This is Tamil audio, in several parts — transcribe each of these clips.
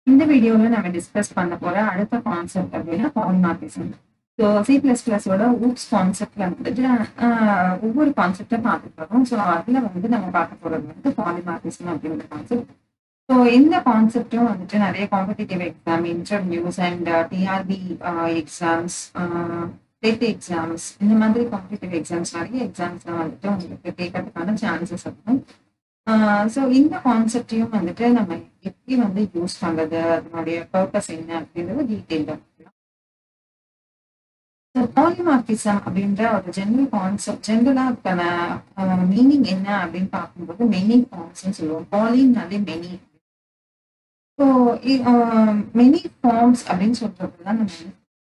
இந்த வீடியோல நம்ம டிஸ்கஸ் பண்ண போற அடுத்த கான்செப்ட் அப்படின்னா பாலிமார்பிசம். ஸோ C++ஓட ஊப்ஸ் கான்செப்ட்ல வந்துட்டு ஒவ்வொரு கான்செப்டை பார்த்துட்டு வரோம். ஸோ அதுல வந்து நம்ம பார்க்க போறது வந்து பாலிமார்பிசம் அப்படிங்கிற கான்செப்ட். ஸோ இந்த கான்செப்டும் வந்துட்டு நிறைய competitive exam, interviews and TRB exams, TET exams, இந்த மாதிரி காம்படிட்டிவ் எக்ஸாம்ஸ் நிறைய எக்ஸாம்ஸ்ல வந்துட்டு உங்களுக்கு கேட்கறதுக்கான சான்சஸ் இருக்கும். ஸோ இந்த கான்செப்டையும் வந்துட்டு நம்ம எப்படி வந்து யூஸ் பண்றது, அதனுடைய பர்பஸ் என்ன அப்படின்றது டீட்டெயில்டா. பாலிமார்பிசம் அப்படின்ற ஒரு ஜெனரல் கான்செப்ட், ஜெனரலா அதுக்கான மீனிங் என்ன அப்படின்னு பார்க்கும்போது மெனி ஃபார்ம்ஸ்ன்னு சொல்லுவோம். பாலினாலே மெனி. ஸோ மெனி ஃபார்ம்ஸ் அப்படின்னு சொல்றது தான் நம்ம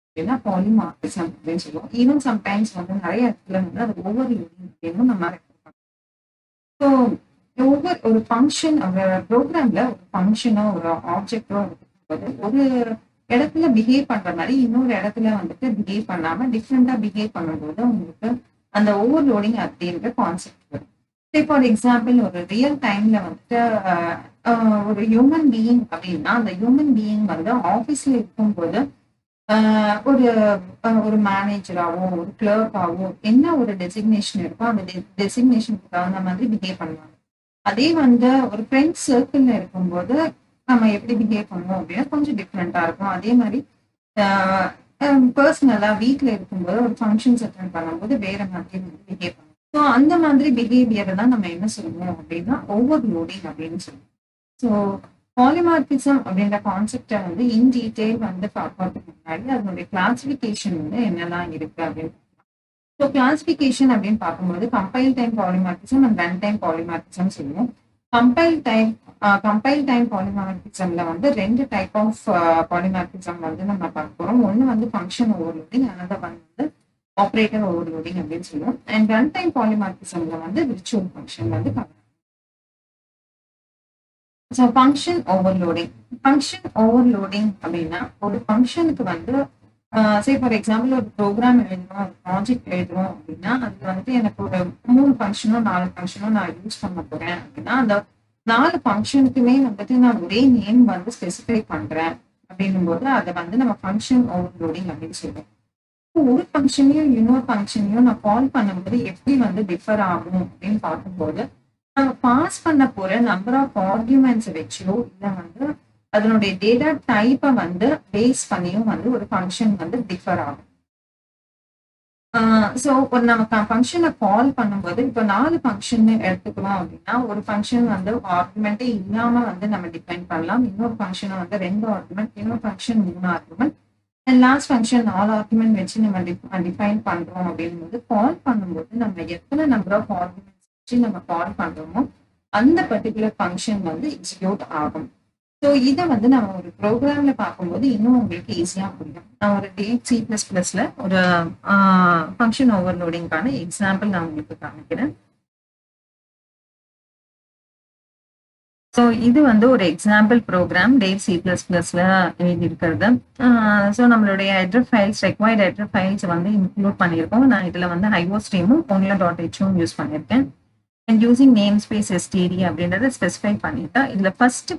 அப்படின்னா பாலிமார்பிசம் அப்படின்னு சொல்லுவோம். ஈவன் சம்டைம்ஸ் வந்து நிறைய இடத்துல வந்து அது ஓவர் யூனிங் அப்படின்னு நம்ம ஸோ ஒவ்வொரு ஒரு ஃபங்க்ஷன், ஒரு ப்ரோக்ராம்ல ஒரு ஃபங்க்ஷனோ ஒரு ஆப்ஜெக்டோ இருக்கும்போது ஒரு இடத்துல பிஹேவ் பண்ற மாதிரி இன்னொரு இடத்துல வந்துட்டு பிஹேவ் பண்ணாம டிஃப்ரெண்டா பிஹேவ் பண்ணும்போது உங்களுக்கு அந்த ஓவர்லோடிங் அப்படின்ற கான்செப்ட் வரும். ஃபார் எக்ஸாம்பிள் ஒரு ரியல் டைம்ல வந்துட்டு ஒரு ஹியூமன் பீயிங் அப்படின்னா அந்த ஹியூமன் பீயிங் வந்து ஆஃபீஸ்ல இருக்கும்போது ஒரு ஒரு மேனேஜராவோ ஒரு கிளர்க்காவோ என்ன ஒரு டெசிக்னேஷன் இருக்கோ அந்த டெசிக்னேஷனுக்கு தகுந்த மாதிரி பிஹேவ் பண்ணுவாங்க. அதே வந்து ஒரு ஃப்ரெண்ட்ஸ் சர்க்கிள்ல இருக்கும்போது நம்ம எப்படி பிஹேவ் பண்ணுவோம் அப்படின்னா கொஞ்சம் டிஃப்ரெண்டா இருக்கும். அதே மாதிரி பர்சனலா வீட்டில் இருக்கும்போது ஒரு ஃபங்க்ஷன்ஸ் அட்டென்ட் பண்ணும்போது வேற மாதிரி வந்து பிஹேவ் பண்ணுவோம். ஸோ அந்த மாதிரி பிஹேவியரை தான் நம்ம என்ன சொல்லுவோம் அப்படின்னா ஓவர்லோடிங் அப்படின்னு சொல்லுவோம். ஸோ பாலிமார்பிசம் அப்படின்ற கான்செப்டை வந்து இன் டீட்டெயில் வந்து பார்க்கறதுக்கு முன்னாடி அதனுடைய கிளாசிபிகேஷன் வந்து என்னெல்லாம் இருக்கு அப்படின்னு. ஸோ கிளாசிபிகேஷன் அப்படின்னு பார்க்கும்போது compile time polymorphism and run time polymorphism சொல்லுவோம். கம்பைல் டைம் பாலிமார்பிசம்ல வந்து ரெண்டு டைப் ஆஃப் பாலிமார்பிசம் வந்து நம்ம பார்க்க போறோம். ஒன்று வந்து ஃபங்க்ஷன் ஓவர்லோடிங், அனதர் ஒன் வந்து ஆப்ரேட்டர் ஓவர்லோடிங் அப்படின்னு சொல்லுவோம். அண்ட் ரன் டைம் பாலிமார்பிசம்ல வந்து விர்ச்சுவல் ஃபங்க்ஷன் வந்து so function overloading. Function overloading அப்படின்னா ஒரு ஃபங்க்ஷனுக்கு வந்து ஃபார் எக்ஸாம்பிள் ஒரு ப்ரோக்ராம் எழுதுறோம், ஒரு ப்ராஜெக்ட் எழுதுறோம் அப்படின்னா அதுல வந்துட்டு எனக்கு ஒரு 3 ஃபங்க்ஷனோ 4 ஃபங்க்ஷனோ நான் யூஸ் பண்ண போறேன் அப்படின்னா அந்த 4 ஃபங்க்ஷனுக்குமே வந்துட்டு நான் ஒரே நேம் வந்து ஸ்பெசிஃபை பண்றேன் அப்படின்னும் போது அதை வந்து நம்ம ஃபங்க்ஷன் ஓவர்லோடிங் அப்படின்னு சொல்லுவோம். ஒரு ஃபங்க்ஷனையும் இன்னொரு ஃபங்க்ஷனையும் நான் கால் பண்ணும்போது எப்படி வந்து டிஃபர் ஆகும் அப்படின்னு பார்க்கும்போது நம்ம பாஸ் பண்ண போற நம்பர் ஆஃப் ஆர்குமெண்ட்ஸ் வச்சோ இல்லை வந்து அதனுடைய டேட்டா டைப்பை வந்து பேஸ் பண்ணியும் வந்து ஒரு ஃபங்க்ஷன் வந்து டிஃபர் ஆகும். ஸோ ஒரு நம்ம ஃபங்க்ஷனை கால் பண்ணும்போது இப்போ 4 ஃபங்க்ஷன் எடுத்துக்கிறோம் அப்படின்னா ஒரு ஃபங்க்ஷன் வந்து ஆர்குமெண்ட்டே இல்லாம வந்து நம்ம டிஃபைன் பண்ணலாம். இன்னொரு ஃபங்க்ஷனை வந்து 2 ஆர்குமெண்ட், இன்னொரு function 3 argument, and last function 4 argument வச்சு நம்ம டிஃபைன் பண்றோம் அப்படிங்கும்போது கால் பண்ணும்போது நம்ம எத்தனை நம்பர் ஆஃப் ஆர்குமெண்ட்ஸ் வச்சு நம்ம கால் பண்றோமோ அந்த பர்டிகுலர் ஃபங்க்ஷன் வந்து எக்ஸிக்யூட் ஆகும். ஸோ இதை வந்து நம்ம ஒரு ப்ரோக்ராம்ல பார்க்கும்போது இன்னும் உங்களுக்கு ஈஸியா புரியும். நான் ஒரு C++ல ஒரு ஃபங்க்ஷன் ஓவர்லோடிங்கான எக்ஸாம்பிள் நான் உங்களுக்கு காமிக்கிறேன். ஸோ இது வந்து ஒரு எக்ஸாம்பிள் ப்ரோக்ராம் C++ல எழுதி இருக்கிறது. ஸோ நம்மளுடைய header files, required header files வந்து இன்க்ளூட் பண்ணியிருக்கோம். நான் இதுல வந்து IOStream-உம் Onla.h-உம் யூஸ் பண்ணியிருக்கேன். And using name space std அப்படின்றத ஸ்பெசிஃபை பண்ணிட்டேன். இதுல ஃபர்ஸ்ட்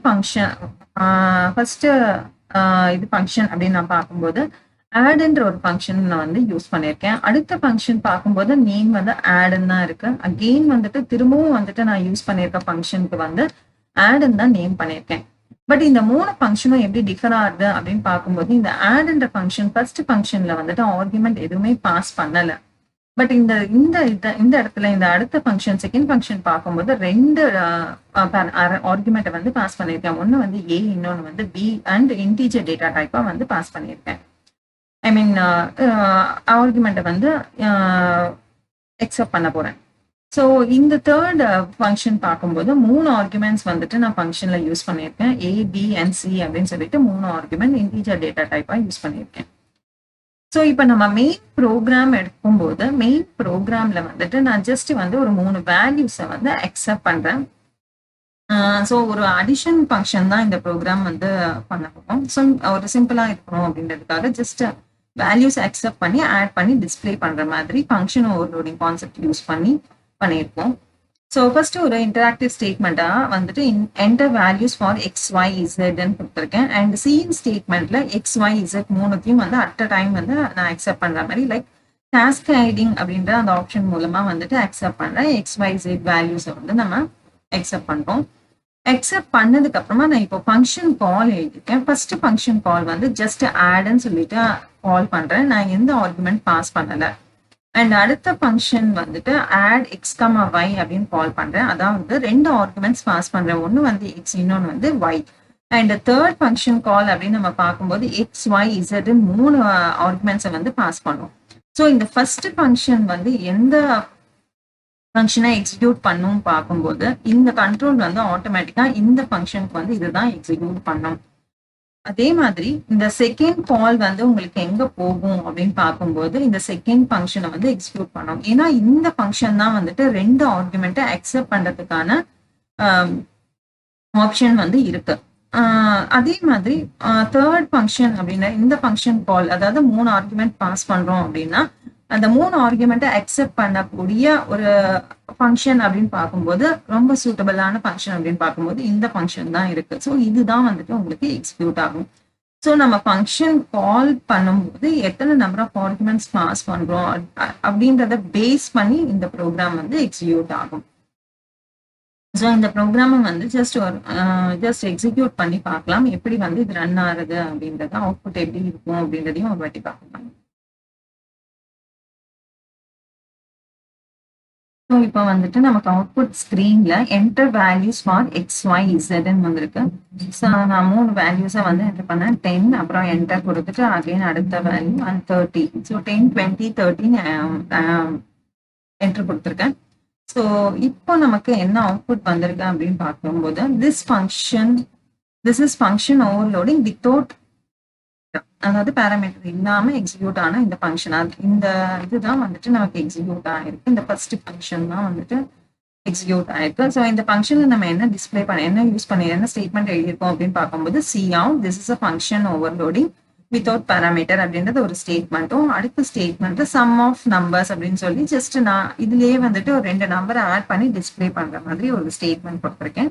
இது ஃபங்க்ஷன் அப்படின்னு நான் பார்க்கும்போது ஆட்ன்ற ஒரு ஃபங்க்ஷன் நான் வந்து யூஸ் பண்ணியிருக்கேன். அடுத்த ஃபங்க்ஷன் பார்க்கும்போது நேம் வந்து ஆட்ன்னு தான் இருக்கு. அகெயின் வந்துட்டு திரும்பவும் வந்துட்டு நான் யூஸ் பண்ணியிருக்க ஃபங்க்ஷனுக்கு வந்து ஆட்ன்னு தான் நேம் பண்ணியிருக்கேன். பட் இந்த 3 ஃபங்க்ஷனும் எப்படி டிஃபர் ஆகுது அப்படின்னு பார்க்கும்போது இந்த ஆட்ன்ற ஃபங்க்ஷன் ஃபர்ஸ்ட் ஃபங்க்ஷன்ல வந்துட்டு ஆர்குமெண்ட் எதுவுமே பாஸ் பண்ணல. பட் இந்த இடத்துல இந்த அடுத்த ஃபங்க்ஷன் செகண்ட் ஃபங்க்ஷன் பார்க்கும்போது 2 ஆர்குமெண்ட்டை வந்து பாஸ் பண்ணியிருக்கேன். ஒன்று வந்து A, இன்னொன்று வந்து B அண்ட் இன்டீஜர் டேட்டா டைப்பா வந்து பாஸ் பண்ணியிருக்கேன். ஐ மீன் ஆர்குமெண்ட்டை வந்து எக்ஸெப்ட் பண்ண போறேன். ஸோ இந்த தேர்ட் ஃபங்க்ஷன் பார்க்கும்போது 3 ஆர்குமெண்ட்ஸ் வந்துட்டு நான் ஃபங்க்ஷன்ல யூஸ் பண்ணியிருக்கேன். A, B அண்ட் C அப்படின்னு சொல்லிட்டு 3 ஆர்குமெண்ட் இன்டீஜர் டேட்டா டைப்பா யூஸ் பண்ணியிருக்கேன். ஸோ இப்போ நம்ம மெயின் ப்ரோக்ராம் எடுக்கும்போது மெயின் ப்ரோக்ராம்ல வந்துட்டு நான் ஜஸ்ட் வந்து ஒரு 3 வேல்யூஸை வந்து அக்செப்ட் பண்றேன். ஸோ ஒரு அடிஷன் ஃபங்க்ஷன் தான் இந்த ப்ரோக்ராம் வந்து பண்ண போகிறோம். ஸோ ஒரு சிம்பிளா இருக்கணும் அப்படின்றதுக்காக ஜஸ்ட் வேல்யூஸ் அக்செப்ட் பண்ணி ஆட் பண்ணி டிஸ்பிளே பண்ற மாதிரி ஃபங்க்ஷன் ஓவர்லோடிங் கான்செப்ட் யூஸ் பண்ணி பண்ணியிருக்கோம். ஸோ ஃபர்ஸ்ட் ஒரு இன்டராக்டிவ் ஸ்டேட்மெண்ட்டா வந்துட்டு enter values for X Y இசட்னு கொடுத்துருக்கேன். அண்ட் சீன் ஸ்டேட்மெண்ட்ல எக்ஸ் ஒய் இசட் மூணுத்தையும் வந்து அட் அ டைம் வந்து நான் அக்செப்ட் பண்ற மாதிரி லைக் கேஸ்கேடிங் அப்படின்ற அந்த ஆப்ஷன் மூலமா வந்துட்டு அக்செப்ட் பண்றேன். எக்ஸ் ஒய் இசட் வேல்யூஸை வந்து நம்ம அக்செப்ட் பண்றோம். அக்செப்ட் பண்ணதுக்கு அப்புறமா நான் இப்போ ஃபங்க்ஷன் கால் எழுதிருக்கேன். ஃபர்ஸ்ட் ஃபங்க்ஷன் கால் வந்து ஜஸ்ட் ஆட்னு சொல்லிட்டு கால் பண்றேன். நான் எந்த ஆர்குமெண்ட் பாஸ் பண்ணல. அண்ட் அடுத்த ஃபங்க்ஷன் வந்துட்டு ஆட் எக்ஸ் கமா ஒய் அப்படின்னு கால் பண்றேன். அதான் வந்து ரெண்டு ஆர்குமெண்ட்ஸ் பாஸ் பண்றேன். ஒன்னு வந்து எக்ஸ், இன்னொன்னு வந்து Y. And third function call அப்படின்னு நம்ம பார்க்கும்போது எக்ஸ் ஒய் இசட் மூணு ஆர்குமெண்ட்ஸை வந்து பாஸ் பண்ணும். ஸோ இந்த ஃபர்ஸ்ட் ஃபங்க்ஷன் வந்து எந்த ஃபங்க்ஷனை எக்ஸிக்யூட் பண்ணும் பார்க்கும்போது இந்த கண்ட்ரோல் வந்து ஆட்டோமேட்டிக்கா இந்த ஃபங்க்ஷனுக்கு வந்து இதுதான் எக்ஸிக்யூட் பண்ணும். அதே மாதிரி இந்த செகண்ட் கால் வந்து உங்களுக்கு எங்க போகும் அப்படின்னு பார்க்கும்போது இந்த செகண்ட் ஃபங்க்ஷனை வந்து எக்ஸிக்யூட் பண்ணும். ஏன்னா இந்த ஃபங்க்ஷன் தான் வந்துட்டு ரெண்டு ஆர்குமெண்ட்டை அக்செப்ட் பண்றதுக்கான ஆப்ஷன் வந்து இருக்கு. அதே மாதிரி தேர்ட் ஃபங்க்ஷன் அப்படின்னா இந்த ஃபங்க்ஷன் கால், அதாவது மூணு ஆர்குமெண்ட் பாஸ் பண்றோம் அப்படின்னா அந்த மூணு ஆர்குமெண்ட்டை அக்செப்ட் பண்ணக்கூடிய ஒரு ஃபங்க்ஷன் அப்படின்னு பார்க்கும்போது ரொம்ப சூட்டபிளான ஃபங்க்ஷன் அப்படின்னு பார்க்கும்போது இந்த ஃபங்க்ஷன் தான் இருக்கு. ஸோ இதுதான் வந்துட்டு உங்களுக்கு எக்ஸிக்யூட் ஆகும். ஸோ நம்ம ஃபங்க்ஷன் கால் பண்ணும்போது எத்தனை நம்பர் ஆஃப் ஆர்குமெண்ட்ஸ் பாஸ் பண்றோம் அப்படின்றத பேஸ் பண்ணி இந்த ப்ரோக்ராம் வந்து எக்ஸிக்யூட் ஆகும். ஸோ இந்த ப்ரோக்ராமை வந்து ஜஸ்ட் எக்ஸிக்யூட் பண்ணி பார்க்கலாம் எப்படி வந்து இது ரன் ஆகுது அப்படின்றத, அவுட்புட் எப்படி இருக்கும் அப்படின்றதையும் ஒரு வாட்டி பார்க்கலாம். ஸோ இப்போ வந்துட்டு நமக்கு அவுட்புட் ஸ்க்ரீன்ல enter values for X Y இசட்னு வந்திருக்கு. ஸோ நான் மூணு வேல்யூஸை வந்து என்டர் பண்ணேன். 10 அப்புறம் என்டர் கொடுத்துட்டு அகைன் அடுத்த வேல்யூ 30. ஸோ 10, 20, 13 என்டர் கொடுத்துருக்கேன். ஸோ இப்போ நமக்கு என்ன அவுட்புட் வந்திருக்கு அப்படின்னு பார்க்கும்போது this is function overloading without, அதாவது பேராமீட்டர் இல்லாம எக்ஸிக்யூட் ஆன இந்த ஃபங்க்ஷன், இந்த இதுதான் வந்துட்டு நமக்கு எக்ஸிக்யூட் ஆயிருக்கு. இந்த ஃபர்ஸ்ட் ஃபங்க்ஷன் தான் வந்துட்டு எக்ஸிக்யூட் ஆயிருக்கு. ஸோ இந்த ஃபங்க்ஷன்ல நம்ம என்ன டிஸ்பிளே பண்ண, என்ன யூஸ் பண்ணி, என்ன ஸ்டேட்மெண்ட் எழுதியிருக்கோம் அப்படின்னு பார்க்கும்போது C out this is a function overloading without parameter அப்படின்றது ஒரு ஸ்டேட்மெண்ட்டும், அடுத்த ஸ்டேட்மெண்ட் சம் ஆஃப் நம்பர்ஸ் அப்படின்னு சொல்லி ஜஸ்ட் நான் இதுலயே வந்துட்டு ஒரு ரெண்டு நம்பரை ஆட் பண்ணி டிஸ்பிளே பண்ற மாதிரி ஒரு ஸ்டேட்மெண்ட் கொடுத்துருக்கேன்.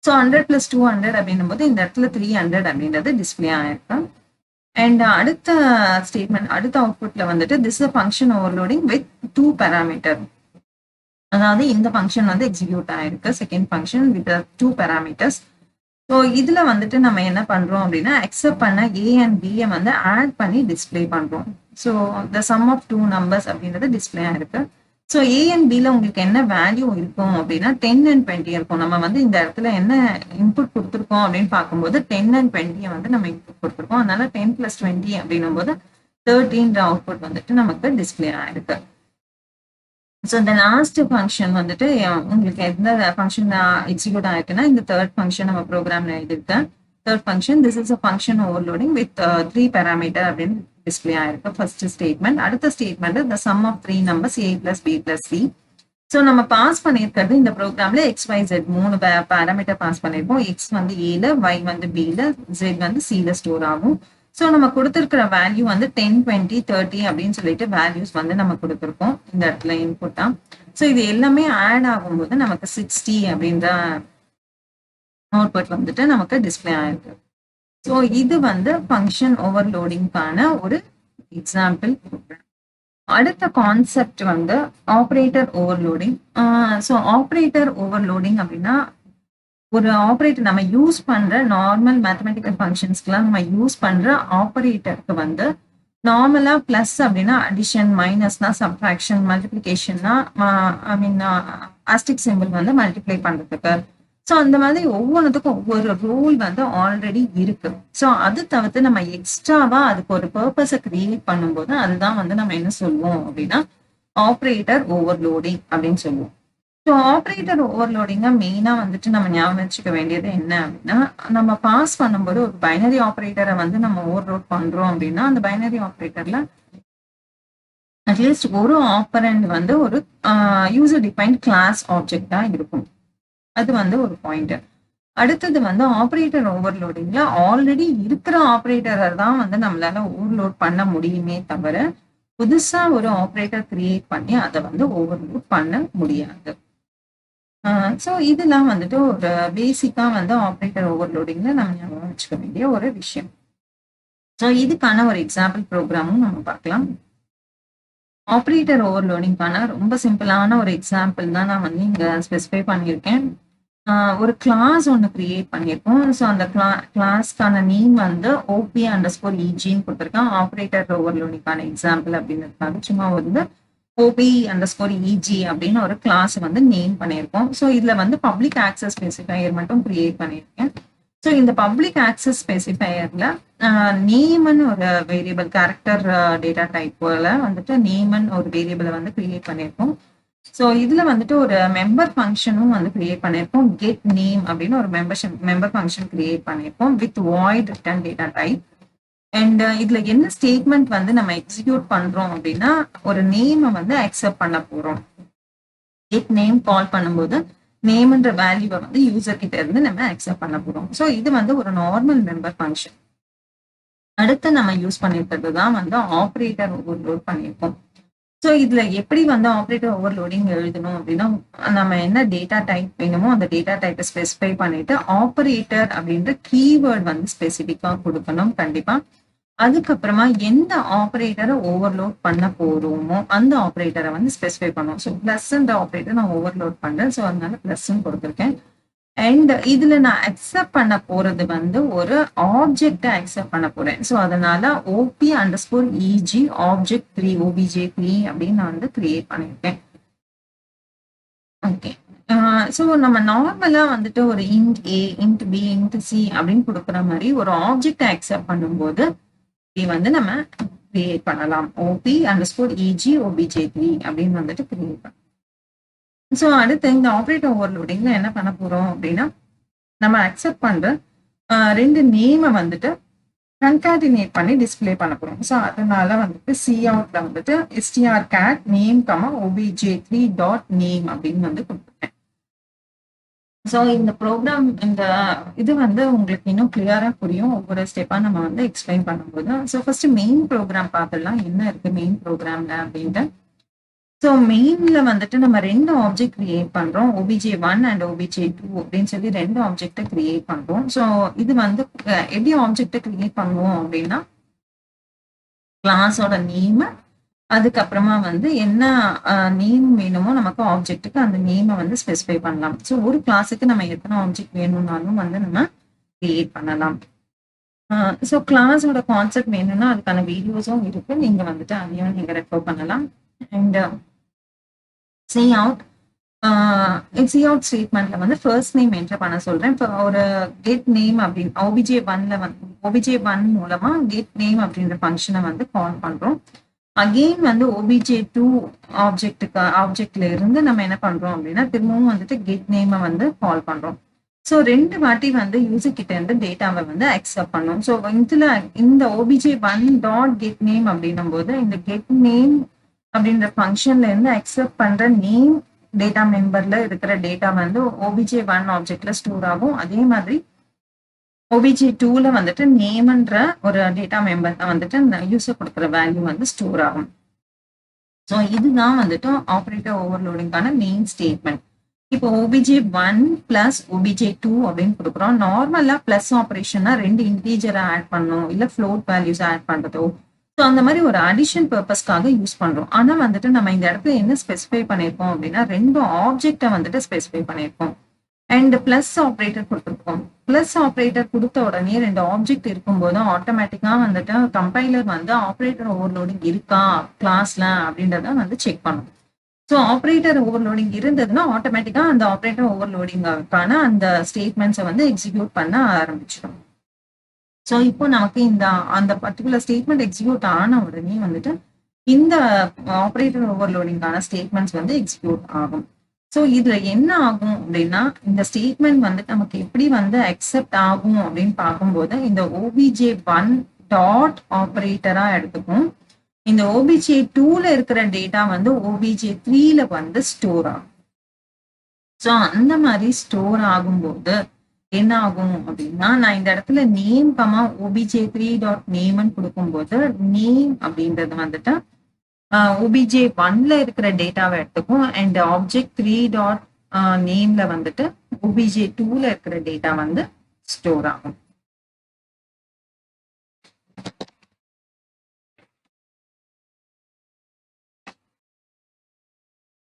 ஸோ 100 + 200 அப்படின்னும் போது இந்த இடத்துல 300 அப்படின்றது டிஸ்பிளே ஆயிருக்கு. அண்ட் அடுத்த ஸ்டேட்மெண்ட், அடுத்த அவுட்புட்ல வந்துட்டு this is function overloading with 2 parameter, அதாவது இந்த ஃபங்க்ஷன் வந்து எக்ஸிக்யூட் ஆயிருக்கு, second function with 2 parameters. So இதுல வந்துட்டு நம்ம என்ன பண்றோம் அப்படின்னா அக்செப்ட் பண்ண ஏ அண்ட் பியை வந்து ஆட் பண்ணி டிஸ்பிளே பண்றோம். So the sum of 2 numbers அப்படின்றது டிஸ்பிளே ஆயிருக்கு. ஸோ ஏ அண்ட் பில உங்களுக்கு என்ன வேல்யூ இருக்கும் அப்படின்னா 10 and 20 இருக்கும். நம்ம வந்து இந்த இடத்துல என்ன இன்புட் கொடுத்துருக்கோம் அப்படின்னு பார்க்கும்போது 10 and 20 வந்து நம்ம இன்புட் கொடுத்துருக்கோம். அதனால 10 + 20 அப்படின்னும் போது 13 அவுட்புட் வந்துட்டு நமக்கு டிஸ்பிளே ஆயிருக்கு. ஸோ இந்த லாஸ்ட் ஃபங்க்ஷன் வந்துட்டு உங்களுக்கு எந்த ஃபங்க்ஷன் எக்ஸிக்யூட் ஆயிருக்குன்னா இந்த தேர்ட் ஃபங்க்ஷன் நம்ம ப்ரோக்ராம்ல எழுதிருக்கேன். Third function this is a function overloading with 3 parameter அப்படின்னு டிஸ்பிளே ஆயிருக்கு ஃபர்ஸ்ட் ஸ்டேட்மெண்ட். அடுத்த statement the sum of 3 numbers a + b + c. So நம்ம பாஸ் பண்ணியிருக்கிறது இந்த ப்ரோக்ராம்ல XYZ மூணு பேராமீட்டர் பாஸ் பண்ணியிருப்போம். எக்ஸ் வந்து ஏல, ஒய் வந்து பில, ஜெட் வந்து சில ஸ்டோர் ஆகும். ஸோ நம்ம கொடுத்துருக்கிற வேல்யூ வந்து 10, 20, 30 அப்படின்னு சொல்லிட்டு வேல்யூஸ் வந்து நம்ம கொடுத்துருக்கோம் இந்த இடத்துல இன்புட்டா. ஸோ இது எல்லாமே ஆட் ஆகும்போது நமக்கு 60 அப்படின்ற அவுட்புட் வந்துட்டு நமக்கு டிஸ்பிளே ஆயிருக்கு. ஸோ இது வந்து ஃபங்க்ஷன் ஓவர்லோடிங்கான ஒரு எக்ஸாம்பிள் ப்ரோக்ராம். அடுத்த கான்செப்ட் வந்து operator overloading. So operator overloading அப்படின்னா ஒரு ஆப்ரேட்டர் நம்ம யூஸ் பண்ற நார்மல் மேத்தமெட்டிக்கல் ஃபங்க்ஷன்ஸ்க்குலாம் நம்ம யூஸ் பண்ற ஆப்ரேட்டருக்கு வந்து நார்மலா பிளஸ் அப்படின்னா அடிஷன், மைனஸ்னா சப்ட்ராக்ஷன், மல்டிப்ளிகேஷன்னா ஆஸ்டிக் சிம்பிள் வந்து மல்டிப்ளை பண்றதுக்கு. ஸோ அந்த மாதிரி ஒவ்வொன்றுத்துக்கும் ஒவ்வொரு ரூல் வந்து ஆல்ரெடி இருக்கு. ஸோ அது தவிர்த்து நம்ம எக்ஸ்ட்ராவா அதுக்கு ஒரு பர்பஸை கிரியேட் பண்ணும்போது அதுதான் வந்து நம்ம என்ன சொல்லுவோம் அப்படின்னா ஆப்ரேட்டர் ஓவர்லோடிங் அப்படின்னு சொல்லுவோம். ஸோ ஆப்ரேட்டர் ஓவர்லோடிங்கா மெயினா வந்துட்டு நம்ம ஞாபகம் வச்சுக்க வேண்டியது என்ன அப்படின்னா நம்ம பாஸ் பண்ணும்போது ஒரு பைனரி ஆப்ரேட்டரை வந்து நம்ம ஓவர்லோட் பண்றோம் அப்படின்னா அந்த பைனரி ஆப்ரேட்டர்ல அட்லீஸ்ட் ஒரு ஆப்பரண்ட் வந்து ஒரு யூசர் டிஃபைன்ட் கிளாஸ் ஆப்ஜெக்டா இருக்கும். அது வந்து ஒரு பாயிண்ட். அடுத்தது வந்து ஆப்ரேட்டர் ஓவர்லோடிங்ல ஆல்ரெடி இருக்கிற ஆப்ரேட்டரை தான் வந்து நம்மளால ஓவர்லோட் பண்ண முடியுமே தவிர புதுசா ஒரு ஆப்ரேட்டர் கிரியேட் பண்ணி அதை வந்து ஓவர்லோட் பண்ண முடியாது. ஸோ இதெல்லாம் வந்துட்டு ஒரு பேசிக்கா வந்து ஆப்ரேட்டர் ஓவர்லோடிங்ல நம்ம ஞாபகம் வச்சுக்க வேண்டிய ஒரு விஷயம். ஸோ இதுக்கான ஒரு எக்ஸாம்பிள் ப்ரோக்ராமும் நம்ம பார்க்கலாம். ஆப்ரேட்டர் ஓவர்லோடிங்கான ரொம்ப சிம்பிளான ஒரு எக்ஸாம்பிள் தான் நான் வந்து இங்க ஸ்பெசிஃபை பண்ணியிருக்கேன். ஒரு கிளாஸ் ஒன்று கிரியேட் பண்ணியிருக்கோம். ஸோ அந்த கிளாஸ்க்கான நேம் வந்து OP_EG கொடுத்துருக்கேன். ஆப்ரேட்டர் ஓவர்லோடிங்கான எக்ஸாம்பிள் அப்படின்றதுக்காக சும்மா வந்து OP_EG அப்படின்னு ஒரு கிளாஸ் வந்து நேம் பண்ணியிருக்கோம். ஸோ இதுல வந்து பப்ளிக் ஆக்சஸ் ஸ்பெசிஃபையர் மட்டும் கிரியேட் பண்ணியிருக்கேன். ஸோ இந்த பப்ளிக் ஆக்சஸ் ஸ்பெசிஃபையர்ல நேம்னு ஒரு வேரியபிள் கேரக்டர் டேட்டா டைப் போல வந்துட்டு நேம்னு ஒரு வேரியபிளை வந்து கிரியேட் பண்ணியிருக்கோம். ஸோ இதுல வந்துட்டு ஒரு மெம்பர் ஃபங்க்ஷனும் வந்து கிரியேட் பண்ணியிருக்கோம். கெட் நேம் அப்படின்னு ஒரு மெம்பர் ஃபங்க்ஷன் கிரியேட் பண்ணியிருக்கோம் with void return data type. And இதுல என்ன ஸ்டேட்மெண்ட் வந்து நம்ம எக்ஸிக்யூட் பண்றோம் அப்படின்னா ஒரு நேமை வந்து அக்செப்ட் பண்ண போறோம். கெட் நேம் கால் பண்ணும்போது நேம்ன்ற வேல்யூவை வந்து யூசர் கிட்ட இருந்து நம்ம அக்செப்ட் பண்ண போறோம். ஸோ இது வந்து ஒரு நார்மல் மெம்பர் ஃபங்க்ஷன். அடுத்து நம்ம யூஸ் பண்ணிருக்கிறது தான் வந்து ஆப்ரேட்டர் ஓவர்லோட் பண்ணியிருக்கோம். ஸோ இதுல எப்படி வந்து ஆப்ரேட்டர் ஓவர்லோடிங் எழுதணும் அப்படின்னா நம்ம என்ன டேட்டா டைப் வேணுமோ அந்த டேட்டா டைப்பை ஸ்பெசிஃபை பண்ணிட்டு ஆப்ரேட்டர் அப்படின்ற கீவேர்ட் வந்து ஸ்பெசிஃபிக்கா கொடுக்கணும் கண்டிப்பா. அதுக்கப்புறமா எந்த ஆப்ரேட்டரை ஓவர்லோட் பண்ண போறோமோ அந்த ஆப்ரேட்டரை வந்து ஸ்பெசிஃபை பண்ணுவோம். ஸோ பிளஸ்ன்ற ஆப்ரேட்டர் நான் ஓவர்லோட் பண்றேன். ஸோ அதனால பிளஸ்ன்னு கொடுத்துருக்கேன். அண்ட் இதுல நான் அக்செப்ட் பண்ண போறது வந்து ஒரு ஆப்ஜெக்டை அக்செப்ட் பண்ண போறேன். ஸோ அதனால OP_EG ஆப்ஜெக்ட் 3 OBJ3 அப்படின்னு நான் வந்து கிரியேட் பண்ணியிருக்கேன். ஓகே. ஸோ நம்ம நார்மலா வந்துட்டு ஒரு int A, int B, int C அப்படின்னு கொடுக்குற மாதிரி ஒரு ஆப்ஜெக்டை அக்செப்ட் பண்ணும்போது வந்து நம்ம கிரியேட் பண்ணலாம். OP_EG OBJ3 அப்படின்னு வந்துட்டு கிரியேட் பண்ணலாம். ஸோ அடுத்து இந்த ஆப்ரேட்டர் ஓவர்லோடிங்ல என்ன பண்ண போறோம் அப்படின்னா நம்ம அக்செப்ட் பண்ற ரெண்டு நேமை வந்துட்டு கன்கார்டினேட் பண்ணி டிஸ்பிளே பண்ண போறோம். ஸோ அதனால வந்துட்டு coutல வந்துட்டு strcat name, OBJ3.name அப்படின்னு வந்து கொடுத்துருக்கேன். ஸோ இந்த ப்ரோக்ராம் இந்த இது வந்து உங்களுக்கு இன்னும் கிளியரா புரியும் ஒவ்வொரு ஸ்டெப்பா நம்ம வந்து எக்ஸ்பிளைன் பண்ணும்போது. ஸோ ஃபர்ஸ்ட் மெயின் ப்ரோக்ராம் பார்த்துடலாம் என்ன இருக்கு மெயின் ப்ரோக்ராம்ல அப்படின்ட்டு. ஸோ மெயின்ல வந்துட்டு நம்ம ரெண்டு ஆப்ஜெக்ட் கிரியேட் பண்றோம். OBJ1 அண்ட் OBJ2 அப்படின்னு சொல்லி ரெண்டு ஆப்ஜெக்டை கிரியேட் பண்றோம். ஸோ இது வந்து எப்படி ஆப்ஜெக்டை கிரியேட் பண்ணுவோம் அப்படின்னா கிளாஸோட நேம் அதுக்கப்புறமா வந்து என்ன நேம் வேணுமோ நமக்கு ஆப்ஜெக்ட்டுக்கு அந்த நேமை வந்து ஸ்பெசிஃபை பண்ணலாம். ஸோ ஒரு கிளாஸுக்கு நம்ம எத்தனை ஆப்ஜெக்ட் வேணும்னாலும் வந்து நம்ம கிரியேட் பண்ணலாம். ஸோ கிளாஸோட கான்செப்ட் வேணும்னா அதுக்கான வீடியோஸும் இருக்கு. நீங்க வந்துட்டு அதையும் நீங்க ரெஃபர் பண்ணலாம். அண்ட் cout ஸ்டேட்மெண்ட்ல வந்து ஃபர்ஸ்ட் நேம் என்டர் பண்ண சொல்றேன். இப்போ ஒரு கெட் நேம் அப்படின்னு OBJ1 மூலமா கெட் நேம் அப்படின்ற ஃபங்க்ஷனை வந்து கால் பண்றோம். அகெயின் வந்து OBJ2 ஆப்ஜெக்ட்ல இருந்து நம்ம என்ன பண்றோம் அப்படின்னா திரும்பவும் வந்துட்டு கெட் நேமை வந்து கால் பண்றோம். ஸோ ரெண்டு வாட்டி வந்து யூசர் கிட்ட இருந்து டேட்டாவை வந்து அக்செப்ட் பண்ணும். ஸோ இதுல இந்த OBJ1.getName அப்படின்னும் போது இந்த கெட் நேம் அப்படின்ற ஃபங்க்ஷன்ல இருந்து அக்செப்ட் பண்ற நேம் டேட்டா மெம்பர்ல இருக்கிற டேட்டா வந்து OBJ1 ஆப்ஜெக்ட்ல ஸ்டோர் ஆகும். அதே மாதிரி OBJ2ல வந்துட்டு நேம்ன்ற ஒரு டேட்டா மெம்பர் தான் வந்துட்டு யூசர் கொடுக்குற வேல்யூ வந்து ஸ்டோர் ஆகும். ஸோ இதுதான் வந்துட்டு ஆப்ரேட்டர் ஓவர்லோடிங்கான மெயின் ஸ்டேட்மெண்ட். இப்போ OBJ1 பிளஸ் OBJ2 அப்படின்னு கொடுக்குறோம். நார்மலா பிளஸ் ஆப்ரேஷன்னா ரெண்டு இன்டீஜரை ஆட் பண்ணணும் இல்ல ஃப்ளோட் வேல்யூஸ் ஆட் பண்றதோ ஸோ அந்த மாதிரி ஒரு அடிஷன் பர்பஸ்க்காக யூஸ் பண்றோம். ஆனா வந்துட்டு நம்ம இந்த இடத்துல என்ன ஸ்பெசிஃபை பண்ணியிருக்கோம் அப்படின்னா ரெண்டு ஆப்ஜெக்டை வந்துட்டு ஸ்பெசிஃபை பண்ணியிருக்கோம். அண்ட் பிளஸ் ஆப்ரேட்டர் கொடுத்துருக்கோம். பிளஸ் ஆப்ரேட்டர் கொடுத்த உடனே ரெண்டு ஆப்ஜெக்ட் இருக்கும்போது ஆட்டோமேட்டிக்கா வந்துட்டு கம்பைலர் வந்து ஆப்ரேட்டர் ஓவர்லோடிங் இருக்கா கிளாஸ்ல அப்படின்றத வந்து செக் பண்ணும். ஸோ ஆப்ரேட்டர் ஓவர்லோடிங் இருந்ததுன்னா ஆட்டோமேட்டிக்கா அந்த ஆப்ரேட்டர் ஓவர்லோடிங்கான அந்த ஸ்டேட்மெண்ட்ஸை வந்து எக்ஸிக்யூட் பண்ண ஆரம்பிச்சிடும். ஸோ இப்போ நமக்கு அந்த பர்டிகுலர் ஸ்டேட்மெண்ட் எக்ஸிக்யூட் ஆன உடனே வந்துட்டு இந்த ஆப்ரேட்டர் ஓவர்லோடிங்கான ஸ்டேட்மெண்ட்ஸ் வந்து எக்ஸிக்யூட் ஆகும். ஸோ இதுல என்ன ஆகும் அப்படின்னா இந்த ஸ்டேட்மெண்ட் வந்து நமக்கு எப்படி வந்து அக்செப்ட் ஆகும் அப்படின்னு பார்க்கும்போது இந்த OBJ1 டாட் ஆப்ரேட்டரா எடுத்துக்கும். இந்த OBJ2ல இருக்கிற டேட்டா வந்து OBJ3ல வந்து ஸ்டோர் ஆகும். ஸோ அந்த மாதிரி ஸ்டோர் ஆகும்போது என்ன ஆகும் அப்படின்னா நான் இந்த இடத்துல நேம் OBJ3.nameன்னு கொடுக்கும்போது நேம் அப்படின்றது வந்துட்டு OBJ1ல இருக்கிற டேட்டாவை எடுத்துக்கும் அண்ட் ஆப்ஜெக்ட் 3 நேம்ல வந்துட்டு obj2ல இருக்கிற டேட்டா வந்து ஸ்டோர் ஆகும்.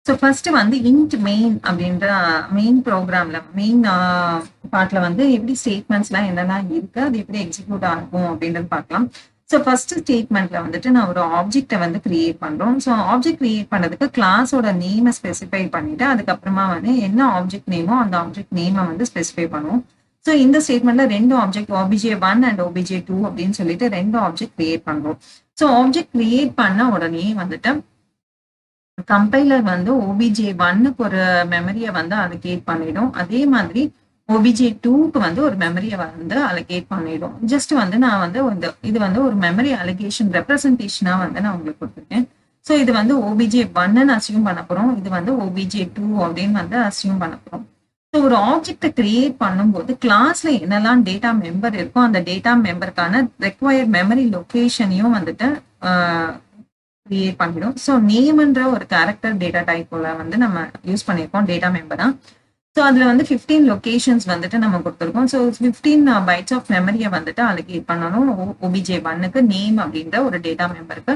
ஸோ ஃபர்ஸ்ட் வந்து இன்ட் மெயின் அப்படின்ற மெயின் ப்ரோக்ராம்ல மெயின் பார்ட்ல வந்து எப்படி ஸ்டேட்மெண்ட்ஸ்லாம் என்னெல்லாம் இருக்கு, அது எப்படி எக்ஸிக்யூட் ஆகும் அப்படின்றது பார்க்கலாம். ஸோ ஃபர்ஸ்ட் ஸ்டேட்மெண்ட்ல வந்துட்டு நான் ஒரு ஆப்ஜெக்டை வந்து கிரியேட் பண்றோம். ஸோ ஆப்ஜெக்ட் கிரியேட் பண்ணதுக்கு கிளாஸோட நேமை ஸ்பெசிஃபை பண்ணிட்டு அதுக்கப்புறமா வந்து என்ன ஆப்ஜெக்ட் நேமோ அந்த ஆப்ஜெக்ட் நேமை வந்து ஸ்பெசிஃபை பண்ணுவோம். ஸோ இந்த ஸ்டேட்மெண்ட்ல ரெண்டு ஆப்ஜெக்ட் obj1 அண்ட் obj2 அப்படின்னு சொல்லிட்டு ரெண்டு ஆப்ஜெக்ட் கிரியேட் பண்றோம். ஸோ ஆப்ஜெக்ட் கிரியேட் பண்ண உடனே வந்துட்டு கம்பைலர் வந்து obj1க்கு ஒரு மெமரியை வந்து அலோகேட் பண்ணிடும். அதே மாதிரி obj2க்கு வந்து ஒரு மெமரியை வந்து அலோகேட் பண்ணிடும். ஜஸ்ட் வந்து நான் வந்து இது வந்து ஒரு மெமரி அலோகேஷன் ரெப்ரசன்டேஷனா வந்து நான் உங்களுக்கு கொடுத்துருக்கேன். ஸோ இது வந்து obj1ன்னு அசியூம் பண்ண போறோம், இது வந்து obj2 அப்படின்னு வந்து அசியூம் பண்ண போறோம். ஸோ ஒரு ஆப்ஜெக்டை கிரியேட் பண்ணும்போது கிளாஸ்ல என்னெல்லாம் டேட்டா மெம்பர் இருக்கோ அந்த டேட்டா மெம்பருக்கான ரெக்வயர்ட் மெமரி லொகேஷனையும் வந்துட்டு கிரியேட் பண்ணிடும். ஸோ நேம்ன்ற ஒரு கேரக்டர் டேட்டா டைப்ல வந்து நம்ம யூஸ் பண்ணியிருக்கோம் டேட்டா மெம்பரா. ஸோ அதுல வந்து 15 லொகேஷன்ஸ் வந்துட்டு நம்ம கொடுத்துருக்கோம். ஸோ 15 பைட்ஸ் ஆஃப் மெமரியை வந்துட்டு அலோகேட் பண்ணணும் obj1க்கு நேம் அப்படின்ற ஒரு டேட்டா மெம்பருக்கு.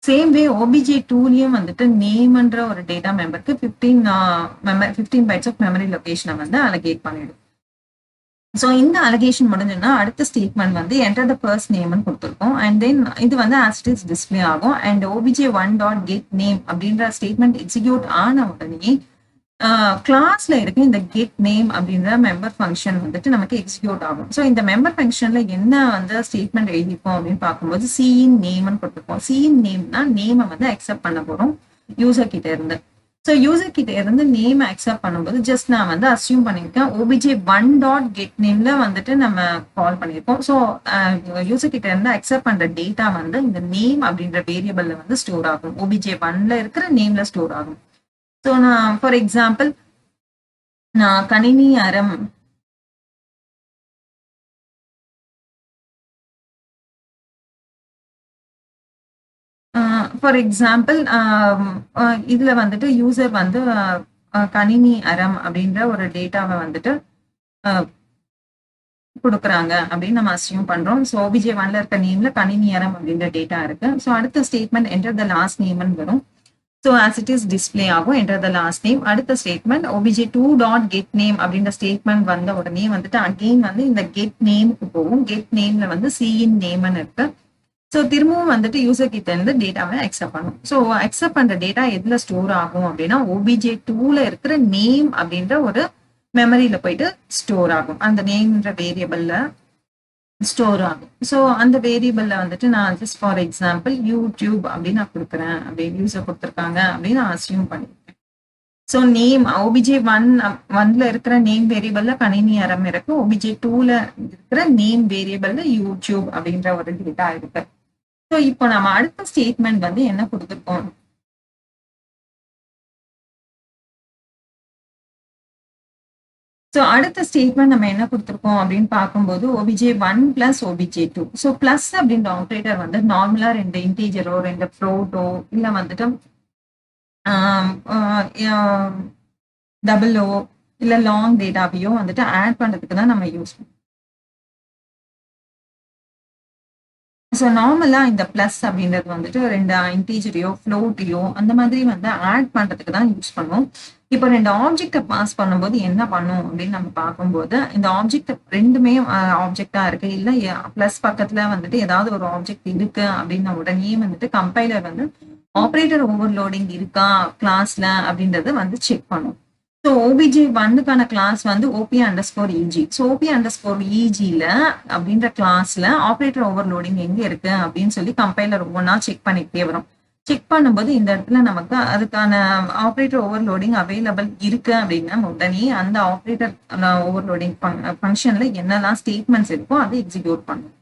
சேம் வே obj2லயும் வந்துட்டு நேம்ன்ற ஒரு டேட்டா மெம்பருக்கு 15 பைட்ஸ் ஆஃப் மெமரி லொகேஷனை வந்து அலோகேட் பண்ணிடும். ஸோ இந்த அலகேஷன் முடிஞ்சுன்னா அடுத்த ஸ்டேட்மெண்ட் வந்து என்டர் த ஃபர்ஸ்ட் நேம்னு கொடுத்துருக்கோம். அண்ட் தென் இது வந்து ஆஸ் இட் இஸ் டிஸ்பிளே ஆகும். அண்ட் obj1.get name அப்படின்ற ஸ்டேட்மெண்ட் எக்ஸிக்யூட் ஆன உடனே கிளாஸ்ல இருக்க இந்த கெட் நேம் அப்படின்ற மெம்பர் ஃபங்க்ஷன் வந்துட்டு நமக்கு எக்ஸிக்யூட் ஆகும். ஸோ இந்த மெம்பர் ஃபங்க்ஷன்ல என்ன வந்து ஸ்டேட்மெண்ட் எழுதிப்போம் அப்படின்னு பார்க்கும்போது cin நேம்னு கொடுத்துருப்போம். cin நேம்னா நேமை வந்து அக்செப்ட் பண்ண போறோம் யூசர் கிட்ட இருந்து. ஸோ யூசர் கிட்ட இருந்து நேம் அக்செப்ட் பண்ணும்போது ஜஸ்ட் நான் வந்து அசியூம் பண்ணியிருக்கேன் obj1.get nameல வந்துட்டு நம்ம கால் பண்ணியிருக்கோம். ஸோ யூசர் கிட்ட இருந்து அக்செப்ட் பண்ற டேட்டா வந்து இந்த நேம் அப்படின்ற வேரியபிள்ல வந்து ஸ்டோர் ஆகும். obj1ல இருக்கிற நேம்ல ஸ்டோர் ஆகும். ஸோ நான் ஃபார் எக்ஸாம்பிள் நான் கணினி அறம் ஃபார் எக்ஸாம்பிள் இதுல வந்துட்டு யூசர் வந்து கணினி அறம் அப்படின்ற ஒரு டேட்டாவை வந்துட்டு கொடுக்குறாங்க அப்படின்னு நம்ம அசியூம் பண்றோம். ஸோ obj1ல இருக்க நேம்ல கணினி அறம் அப்படின்ற டேட்டா இருக்கு. ஸோ அடுத்த ஸ்டேட்மெண்ட் என்டர் த லாஸ்ட் நேம்னு வரும். So as it is display ஆகும் என்டர் த லாஸ்ட் நேம். அடுத்த ஸ்டேட்மெண்ட் obj2.get name அப்படின்ற ஸ்டேட்மெண்ட் வந்த உடனே வந்துட்டு அகெயின் வந்து இந்த கெட் நேமுக்கு போகும். கெட் நேம்ல வந்து cin நேம்னு இருக்கு. ஸோ திரும்பவும் வந்துட்டு யூசர் கிட்ட இருந்து டேட்டாவை அக்செப்ட் பண்ணும். ஸோ அக்செப்ட் பண்ற டேட்டா எதுல ஸ்டோர் ஆகும் அப்படின்னா obj2ல இருக்கிற நேம் அப்படின்ற ஒரு மெமரியில போயிட்டு ஸ்டோர் ஆகும். அந்த நேம்ன்ற வேரியபிள்ல ஸ்டோர் ஆகும். ஸோ அந்த வேரியபிள்ல வந்துட்டு நான் ஜஸ்ட் ஃபார் எக்ஸாம்பிள் யூடியூப் அப்படின்னு நான் கொடுக்குறேன் அப்படின்னு யூசர் கொடுத்துருக்காங்க அப்படின்னு நான் அசியூம் பண்ணிருக்கேன். ஸோ நேம் obj1ல இருக்கிற நேம் வேரியபிள்ல கணினி அறம் இருக்கு. obj2ல இருக்கிற நேம் வேரியபிள்ல யூடியூப் அப்படின்ற ஒரு டேட்டா இருக்கு. ஸோ இப்போ நம்ம அடுத்த ஸ்டேட்மெண்ட் வந்து என்ன கொடுத்துருக்கோம், ஸோ அடுத்த ஸ்டேட்மெண்ட் நம்ம என்ன கொடுத்துருக்கோம் அப்படின்னு பார்க்கும்போது obj1 plus obj2. So plus அப்படின்ற ஆப்ரேட்டர் வந்து நார்மலா ரெண்டு இன்டீஜரோ ரெண்டு ஃப்ளோட்டோ இல்லை வந்துட்டு டபுளோ இல்லை லாங் டேட்டாவையோ வந்துட்டு ஆட் பண்றதுக்கு தான் நம்ம யூஸ் பண்ணுவோம். ஸோ நார்மலா இந்த பிளஸ் அப்படின்றது வந்துட்டு ரெண்டு இன்டீஜரையோ ஃப்ளோட்டையோ அந்த மாதிரி வந்து ஆட் பண்றதுக்கு தான் யூஸ் பண்ணுவோம். இப்போ ரெண்டு ஆப்ஜெக்டை பாஸ் பண்ணும்போது என்ன பண்ணும் அப்படின்னு நம்ம பார்க்கும்போது இந்த ஆப்ஜெக்ட் ரெண்டுமே ஆப்ஜெக்டா இருக்கு இல்லை பிளஸ் பக்கத்துல வந்துட்டு ஏதாவது ஒரு ஆப்ஜெக்ட் இருக்கு அப்படின்ன உடனே வந்துட்டு கம்பைலர் வந்து ஆப்ரேட்டர் ஓவர்லோடிங் இருக்கா கிளாஸ்ல அப்படின்றத வந்து செக் பண்ணும். ஸோ obj1க்கான கிளாஸ் வந்து op_eg. ஸோ op_eg அப்படின்ற கிளாஸ்ல ஆப்ரேட்டர் ஓவர்லோடிங் எங்க இருக்கு அப்படின்னு சொல்லி கம்பைலர் ஒவ்வொன்றா செக் பண்ணிக்கிட்டே வரும். செக் பண்ணும்போது இந்த இடத்துல நமக்கு அதுக்கான ஆப்ரேட்டர் ஓவர்லோடிங் அவைலபிள் இருக்கு அப்படின்னா உடனே அந்த ஆப்ரேட்டர் ஓவர்லோடிங் ஃபங்க்ஷன்ல என்னெல்லாம் ஸ்டேட்மெண்ட்ஸ் இருக்கோ அதை எக்ஸிக்யூட் பண்ணும்.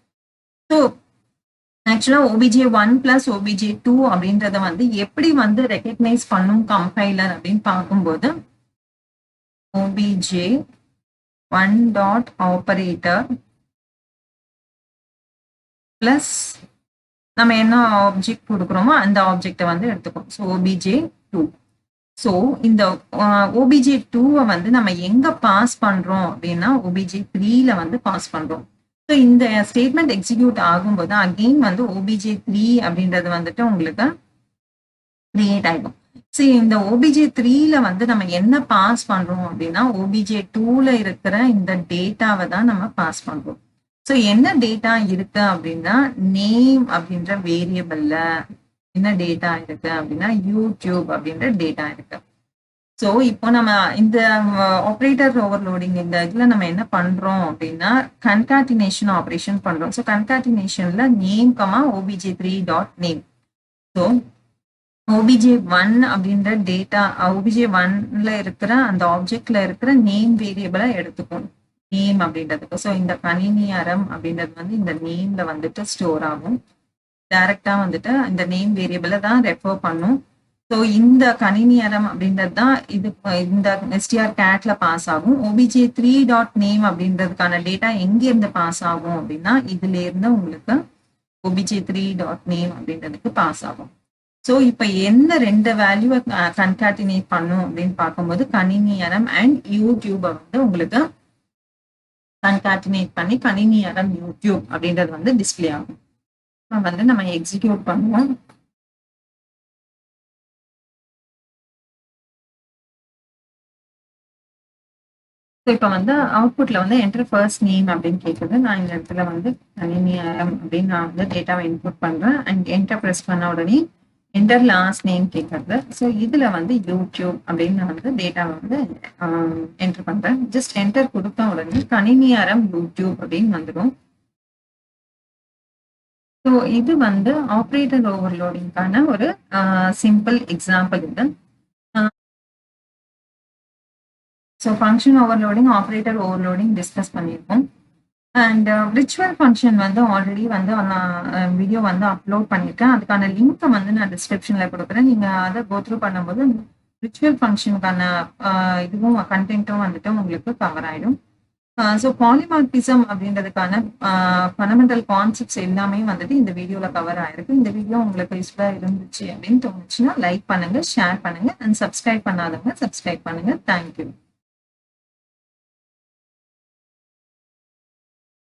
ஸோ ஆக்சுவலா obj1 பிளஸ் obj2 அப்படின்றத வந்து எப்படி வந்து ரெகக்னைஸ் பண்ணும் கம்பைலர் அப்படின்னு பார்க்கும்போது obj1.operator பிளஸ் நம்ம என்ன ஆப்ஜெக்ட் கொடுக்குறோமோ அந்த ஆப்ஜெக்டை வந்து எடுத்துக்கோம். So obj2. ஸோ இந்த ஓபிஜே 2 வந்து நம்ம எங்க பாஸ் பண்றோம் அப்படின்னா ஓபிஜே 3ல வந்து பாஸ் பண்றோம். ஸோ இந்த ஸ்டேட்மெண்ட் எக்ஸிக்யூட் ஆகும்போது அகெயின் வந்து ஓபிஜே 3 அப்படின்றது வந்துட்டு உங்களுக்கு கிரியேட் ஆயிடும். சரி, இந்த ஓபிஜே 3ல வந்து நம்ம என்ன பாஸ் பண்றோம் அப்படின்னா ஓபிஜே 2ல இருக்கிற இந்த டேட்டாவை தான் நம்ம பாஸ் பண்றோம். ஸோ என்ன டேட்டா இருக்கு அப்படின்னா நேம் அப்படின்ற வேரியபிள்ல என்ன டேட்டா இருக்கு அப்படின்னா யூடியூப் அப்படின்ற டேட்டா இருக்கு. ஸோ இப்போ நம்ம இந்த ஆப்ரேட்டர் ஓவர்லோடிங் இந்த இதுல நம்ம என்ன பண்றோம் அப்படின்னா கன்காட்டினேஷன் ஆப்ரேஷன் பண்றோம். ஸோ கன்காட்டினேஷன்ல name comma OBJ 3 dot name. So OBJ 1 அப்படின்ற டேட்டா ஓபிஜே 1ல இருக்கிற அந்த ஆப்ஜெக்ட்ல இருக்கிற நேம் வேரியபிளா எடுத்துக்கும் நேம் அப்படின்றதுக்கு. ஸோ இந்த கணினி அறம் அப்படின்றது வந்து இந்த நேம்ல வந்துட்டு ஸ்டோர் ஆகும். டைரக்டா வந்துட்டு இந்த நேம் வேரியபிளை தான் ரெஃபர் பண்ணும். ஸோ இந்த கணினி அறம் அப்படின்றது தான் இது இந்த எஸ்டிஆர் கேட்ல பாஸ் ஆகும். ஓபிஜே 3 டாட் நேம் அப்படின்றதுக்கான டேட்டா எங்க இருந்து பாஸ் ஆகும் அப்படின்னா இதுல இருந்து உங்களுக்கு ஓபிஜே 3 டாட் நேம் அப்படின்றதுக்கு பாஸ் ஆகும். ஸோ இப்போ என்ன ரெண்டு வேல்யூவை கன்காட்டினேட் பண்ணும் அப்படின்னு பார்க்கும்போது கணினி அறம் அண்ட் யூடியூபை வந்து உங்களுக்கு கன்காட்டினேட் பண்ணி கணினி அறம் யூடியூப் அப்படின்றது வந்து டிஸ்பிளே ஆகும். வந்து நம்ம எக்ஸிக்யூட் பண்ணுவோம். ஸோ இப்போ வந்து அவுட்புட்ல வந்து என்டர் ஃபர்ஸ்ட் நேம் அப்படின்னு கேட்குது. நான் இந்த இடத்துல வந்து கணினி அறம் அப்படின்னு நான் வந்து டேட்டாவை இன்புட் பண்றேன் அண்ட் என்டர் ப்ரெஸ் பண்ண உடனே என்டர் லாஸ்ட் நேம் கேட்கறது. ஸோ இதுல வந்து யூடியூப் அப்படின்னு நான் வந்து டேட்டாவை வந்து என்டர் பண்றேன். ஜஸ்ட் என்டர் கொடுத்த உடனே கணினி அறம் யூடியூப் அப்படின்னு வந்துடும். ஸோ இது வந்து ஆப்ரேட்டர் ஓவர்லோடிங்கான ஒரு சிம்பிள் எக்ஸாம்பிள் இது. So function overloading operator overloading discuss பண்ணியிருக்கோம். அண்ட் ரிச்சுவல் ஃபங்க்ஷன் வந்து ஆல்ரெடி வந்து நான் வீடியோ வந்து அப்லோட் பண்ணியிருக்கேன். அதுக்கான லிங்க்கை வந்து நான் டிஸ்கிரிப்ஷன்ல கொடுக்குறேன். நீங்க அதை கோத்ரூ பண்ணும்போது ரிச்சுவல் ஃபங்க்ஷனுக்கான இதுவும் கண்டென்ட்டும் வந்துட்டு உங்களுக்கு கவர் ஆயிடும். ஸோ பாலிமார்பிசம் அப்படின்றதுக்கான ஃபண்டமெண்டல் கான்செப்ட்ஸ் எல்லாமே வந்துட்டு இந்த வீடியோல கவர் ஆயிருக்கு. இந்த வீடியோ உங்களுக்கு யூஸ்ஃபுல்லா இருந்துச்சு அப்படின்னு தோணுச்சுன்னா லைக் பண்ணுங்க, ஷேர் பண்ணுங்க அண்ட் சப்ஸ்கிரைப் பண்ணாதவங்க சப்ஸ்கிரைப் பண்ணுங்க. தேங்க்யூ.